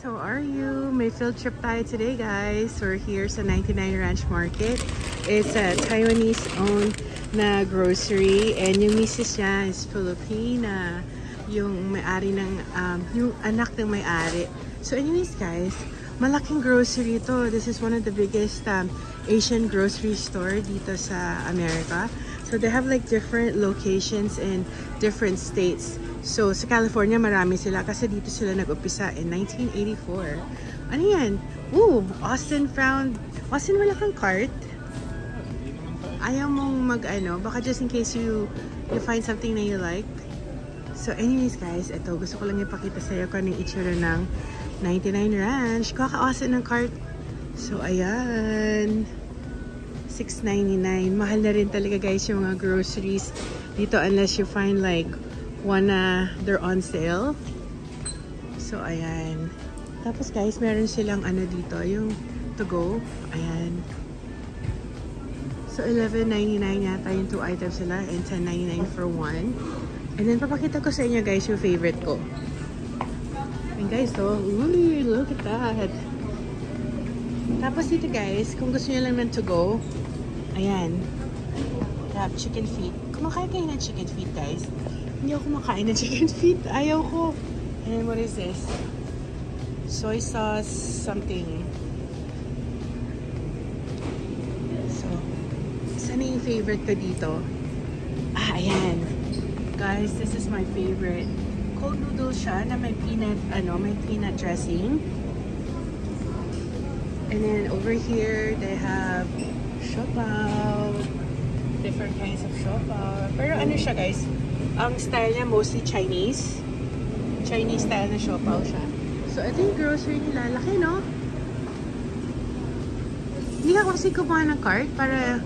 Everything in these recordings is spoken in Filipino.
How are you? May field trip tayo today, guys. We're here sa 99 Ranch Market. It's a Taiwanese-owned na grocery. And yung misis niya is Filipina. Yung may-ari ng, yung anak ng may-ari. So anyways, guys, malaking grocery to. This is one of the biggest Asian grocery store dito sa America. So they have like different locations in different states. So sa California marami sila kasi dito sila nag-umpisa in 1984. Ano yan? Ooh, Austin wala kang cart? Ayaw mong mag-ano? Baka just in case you find something na you like. So anyways, guys, ito gusto ko lang ipakita sa iyo kung anong itsura ng 99 Ranch. Kaka-Austin ng cart. So ayan, $6.99. Mahal na rin talaga, guys, yung mga groceries dito unless you find like one they're on sale. So ayan. Tapos, guys, meron silang ano dito, yung to go. Ayan. So $11.99 yata yung 2 items sila and $10.99 for 1. And then papakita ko sa inyo, guys, yung favorite ko. And guys, so ooh, look at that. Tapos dito, guys, kung gusto niyo lang ng to go, ayan, grab chicken feet. Kumakain kayo ng chicken feet, guys. Hindi ako kumakain ng chicken feet. Ayaw ko. And then what is this? Soy sauce something. So, saan yung favorite ko dito? Ayan. Guys, this is my favorite. Cold noodle siya na may peanut, may peanut dressing. And then over here, they have siopaw. Different kinds of siopaw. Pero ano siya, guys? Ang style niya mostly Chinese. Chinese style na siopaw siya. So, ito yung grocery nila. Laki, no? Hindi ako kasi kumuha ng cart para...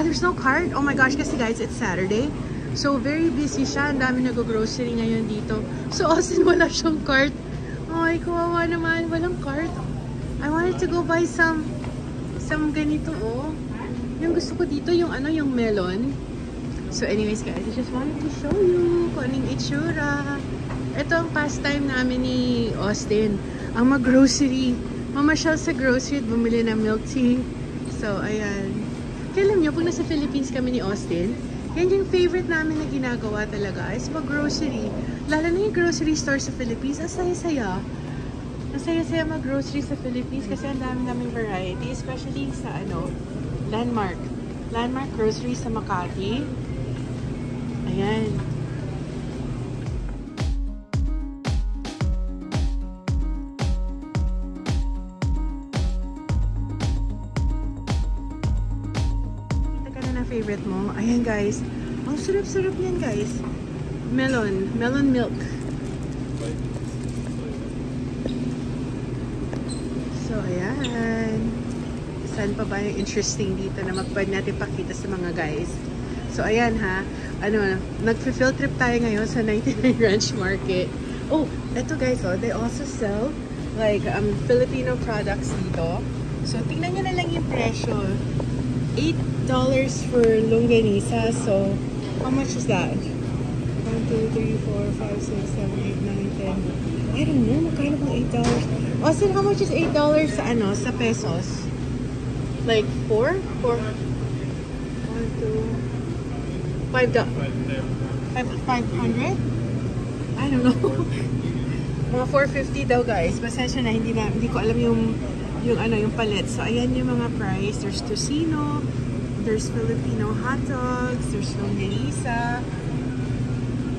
there's no cart? Oh my gosh, kasi guys, it's Saturday. So, very busy siya. Ang dami nag-grocery ngayon dito. So, Austin, wala siyang cart. Ay, kawawa naman. Walang cart. I wanted to go buy some ganito, oh. Yung gusto ko dito, yung yung melon. So anyways, guys, I just wanted to show you kung anong itsura. Ito ang pastime namin ni Austin. Ang mag-grocery. Mamasyal sa grocery at bumili ng milk tea. So, ayan. Kaya alam nyo, pag nasa Philippines kami ni Austin, yan yung favorite namin na ginagawa talaga is mag-grocery. Lalo na yung grocery store sa Philippines. Ang saya-saya. Ang saya-saya mag-grocery sa Philippines kasi ang dami naming variety. Especially sa Landmark. Landmark Grocery sa Makati. Ayan. Kita ka na favorite mo. Ayan, guys. Ang sarap-sarap yan, guys. Melon milk. So, ayan. Saan pa ba yung interesting dito na pwede natin pakita sa mga guys? So, ayan ha. Nag-field trip tayo ngayon sa 99 Ranch Market. Oh, eto guys, they also sell like Filipino products dito. So, tingnan nyo na lang yung presyo. $8 for longganisa. So, how much is that? 1, 2, 3, 4, 5, 6, 7, 8, 9, 10. I don't know. Magkano bang $8? Austin, how much is $8 sa sa pesos? Like 4? 4? 1, 2... $500? I don't know. Mga $4.50 daw, guys. Pasensya na, hindi ko alam yung palit. So, ayan yung mga price. There's tocino, there's Filipino hot dogs, there's longganisa.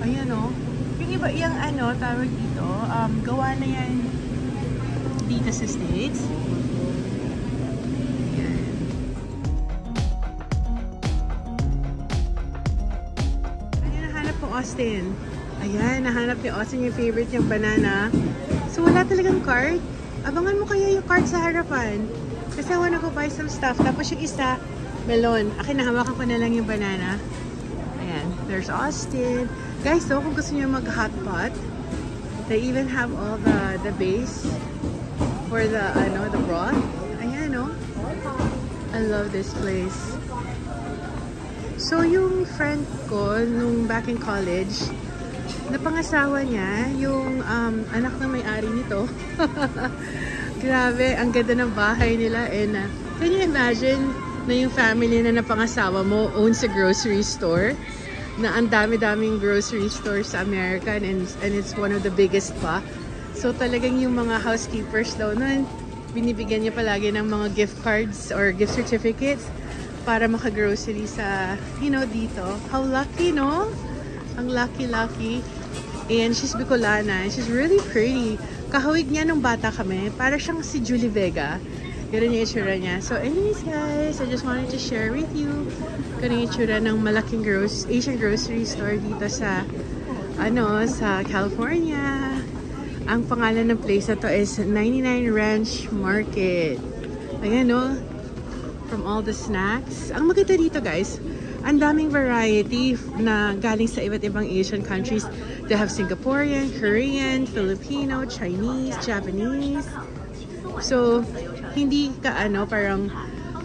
Ayan, oh. Yung iba, yung tawag dito, gawa na yan dito sa States. Austin. Ayan, nahanap ni Austin yung favorite niyang banana. So, wala talagang cart. Abangan mo kaya yung cart sa harapan. Kasi I wanna go buy some stuff. Tapos yung isa, melon. Akin, nahawakan ko na lang yung banana. Ayan, there's Austin. Guys, so, kung gusto niyo mag-hot pot, they even have all the base for the broth. Ayan, no? I love this place. So, yung friend ko, nung back in college, Napangasawa niya, yung anak ng may-ari nito. Grabe, ang ganda ng bahay nila. And can you imagine na yung family na napangasawa mo owns a grocery store? Na ang dami-daming grocery stores sa America and it's one of the biggest pa. So talagang yung mga housekeepers daw nun, binibigyan niya palagi ng mga gift cards or gift certificates para makagrocery sa, you know, dito. How lucky, no? Ang lucky-lucky. And she's Bicolana and she's really pretty. Kahawig niya nung bata kami. Para siyang si Julie Vega. Ganun yung itsura niya. So anyways guys, I just wanted to share with you ganun yung itsura ng malaking Asian grocery store dito sa sa California. Ang pangalan ng place na to is 99 Ranch Market. Ayan, no? From all the snacks. Ang maganda dito guys, ang daming variety na galing sa iba't ibang Asian countries. They have Singaporean, Korean, Filipino, Chinese, Japanese. So, hindi ka parang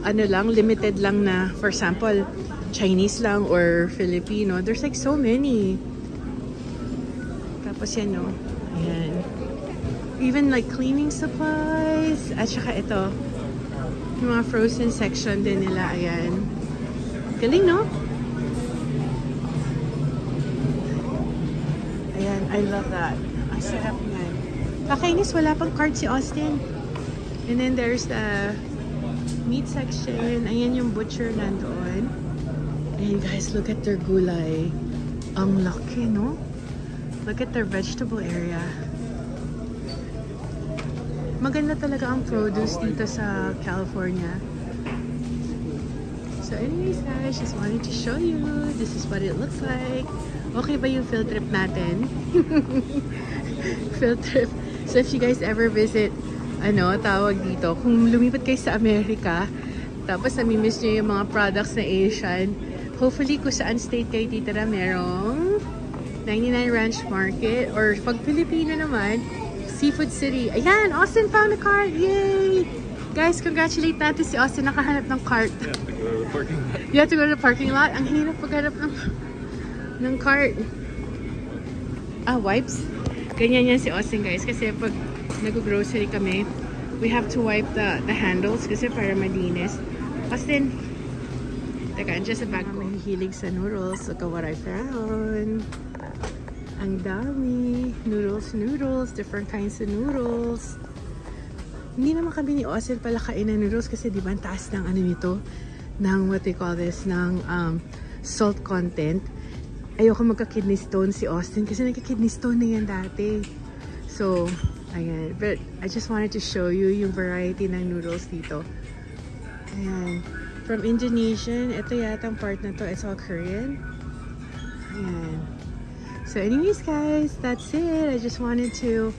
lang, limited lang na, for example, Chinese lang or Filipino. There's like so many. Tapos yan, no? Ayan. Even like cleaning supplies. At saka ito, yung mga frozen section din nila. Ayan. Galing, no? Ayan, I love that. Ang sarap nga. Kakainis, wala pang card si Austin. And then there's the meat section. Ayan yung butcher nandoon. And guys, look at their gulay. Ang laki, no? Look at their vegetable area. Maganda talaga ang produce dito sa California. So anyways guys, just wanted to show you. This is what it looks like. Okay ba yung field trip natin? Field trip. So if you guys ever visit tawag dito, kung lumipat kayo sa Amerika, tapos nami-miss nyo yung mga products na Asian, hopefully kung saan state kayo titira, merong 99 Ranch Market, or pag Filipino naman, Seafood City. Ayan, Austin found a cart! Yay! Guys, congratulate natin si Austin, nakahanap ng cart. You have to go to the parking lot? Ang hirap paghanap ng cart. Wipes? Ganyan yan si Austin guys, kasi pag nag-grocery kami, we have to wipe the handles kasi para malinis. Austin, teka, andyan sa bag ko. Mahihilig sa noodles. Look at what I found. Ang dami. Noodles. Different kinds of noodles. Hindi naman kami ni Austin pala kain ng noodles kasi di ba ang taas ng nito? Ng what they call this? Ng salt content. Ayoko magka-kidney stone si Austin kasi nagka-kidney stone na yan dati. So, ayan. But I just wanted to show you yung variety ng noodles dito. Ayan. From Indonesian, ito yata ang part na to. It's all Korean. Ayan. So anyways guys, that's it. I just wanted to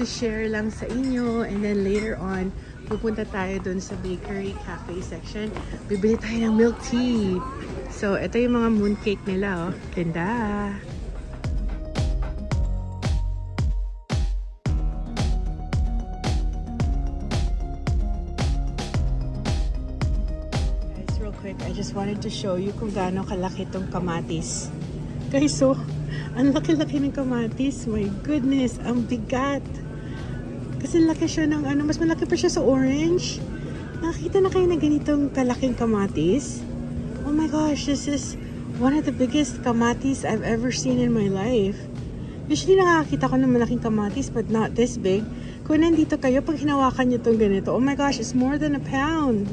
share lang sa inyo. And then later on, pupunta tayo dun sa bakery cafe section. Bibili tayo ng milk tea. So ito yung mga mooncake nila. Oh. Ganda. I just wanted to show you kung gaano kalaki itong kamatis. Guys, so, ang laki-laki ng kamatis. My goodness, ang bigat. Kasi laki siya ng mas malaki pa siya sa orange. Nakakita na kayo na ganitong kalaking kamatis? Oh my gosh, this is one of the biggest kamatis I've ever seen in my life. Usually nakakita ko ng malaking kamatis but not this big. Kung nandito kayo, pag hinawakan nyo itong ganito, oh my gosh, it's more than a pound.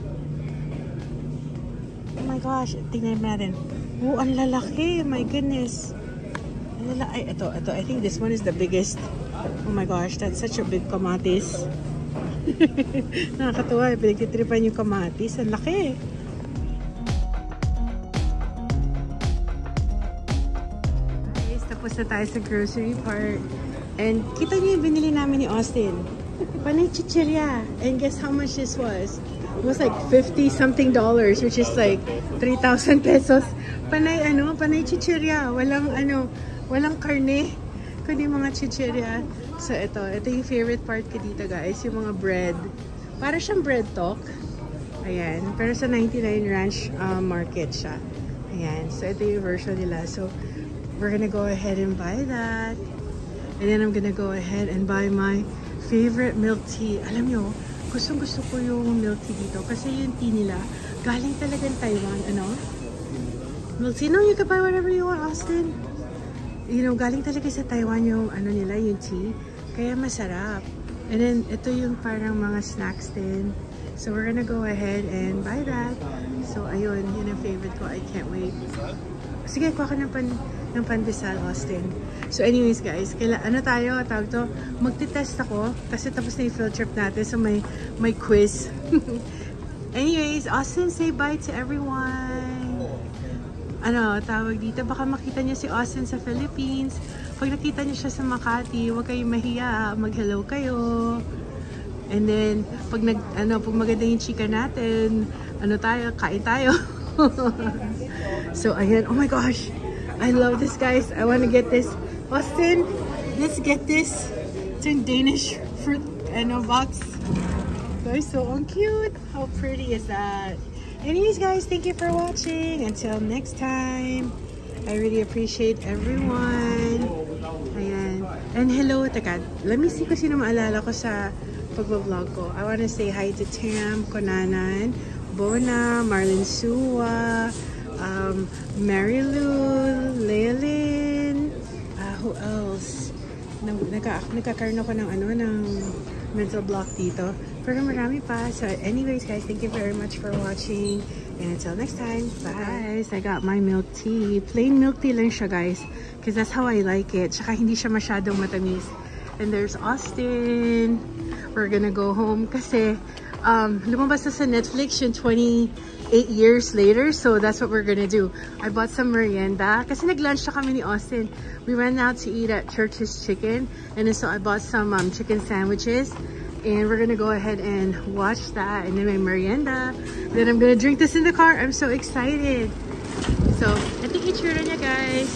Oh my gosh, tingnan natin. Oh, ang lalaki. My goodness. Ay, ito. I think this one is the biggest. Oh my gosh, that's such a big kamatis. Nakakatuwa. Pinagtitripan yung kamatis. Ang laki. Guys, tapos na tayo sa grocery part. And kita niyo yung binili namin ni Austin. Panay chichirya. And guess how much this was? It was like $50-something, which is like 3,000 pesos. Panay panay chichirya. Walang karne, kundi mga chichirya. So ito yung favorite part ko dito guys, yung mga bread. Para siyang bread talk. Ayan, pero sa 99 Ranch Market siya. Ayan, so ito yung version nila. So we're gonna go ahead and buy that. And then I'm gonna go ahead and buy my favorite milk tea. Alam nyo, gustong-gusto ko yung milk tea dito kasi yung tea nila galing talagang Taiwan. Ano? Milk tea? No, you can buy whatever you want, Austin. You know, galing talaga sa Taiwan yung ano nila, yung tea. Kaya masarap. And then, ito yung parang mga snacks din. So, we're gonna go ahead and buy that. So, ayun, yun ang favorite ko. I can't wait. Sige, kuha ko ng pandesal, Austin. So, anyways, guys, ano tayo? Tawag to, magtitest ako kasi tapos na yung field trip natin. So, may quiz. Anyways, Austin, say bye to everyone. Ano, tawag dito. Baka makita niyo si Austin sa Philippines. Pag nakita niyo siya sa Makati, huwag kayong mahiya. Mag-hello kayo. And then, pag maganda yung chika natin, kain tayo. So, ayan. Oh my gosh. I love this, guys. I want to get this. Austin, let's get this. It's in Danish fruit box. Guys, so cute. How pretty is that? Anyways, guys, thank you for watching. Until next time. I really appreciate everyone. Ayan. And hello, teka. Let me see kung sino maalala ko sa pag-vlog ko. I want to say hi to Tam, Konanan, Bona, Marlon Suwa, Mary Lou, Leilin, who else? Nagkakaroon ako ng mental block dito. Pero marami pa. So anyways, guys, thank you very much for watching. And until next time, bye! Guys, I got my milk tea. Plain milk tea lang siya, guys. Because that's how I like it. Tsaka hindi siya masyadong matamis. And there's Austin. We're gonna go home kasi lumabas na sa Netflix yung 28 years later. So that's what we're gonna do. I bought some merienda. Kasi nag-lunch na kami ni Austin. We went out to eat at Church's Chicken. And then so I bought some chicken sandwiches. And we're gonna go ahead and watch that. And then my merienda. Then I'm gonna drink this in the car. I'm so excited. So, ito yung itsura niya, guys.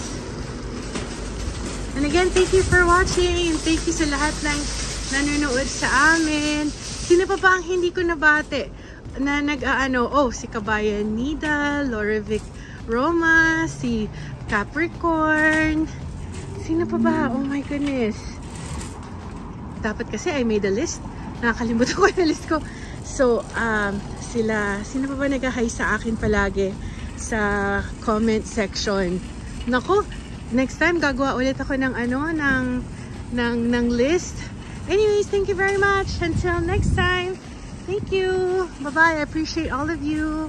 And again, thank you for watching. And thank you sa lahat ng nanonood sa amin. Sino pa ba ang hindi ko nabate? Na si Kabayan Nida, Lorivic Roma, si Capricorn. Sino pa ba? Oh my goodness. Dapat kasi I made a list. Nakakalimutan ko yung list ko. So, sino pa ba nag-hi sa akin palagi sa comment section? Nako, next time gagawa ulit ako ng list. Anyways, thank you very much. Until next time. Thank you. Bye-bye. I appreciate all of you.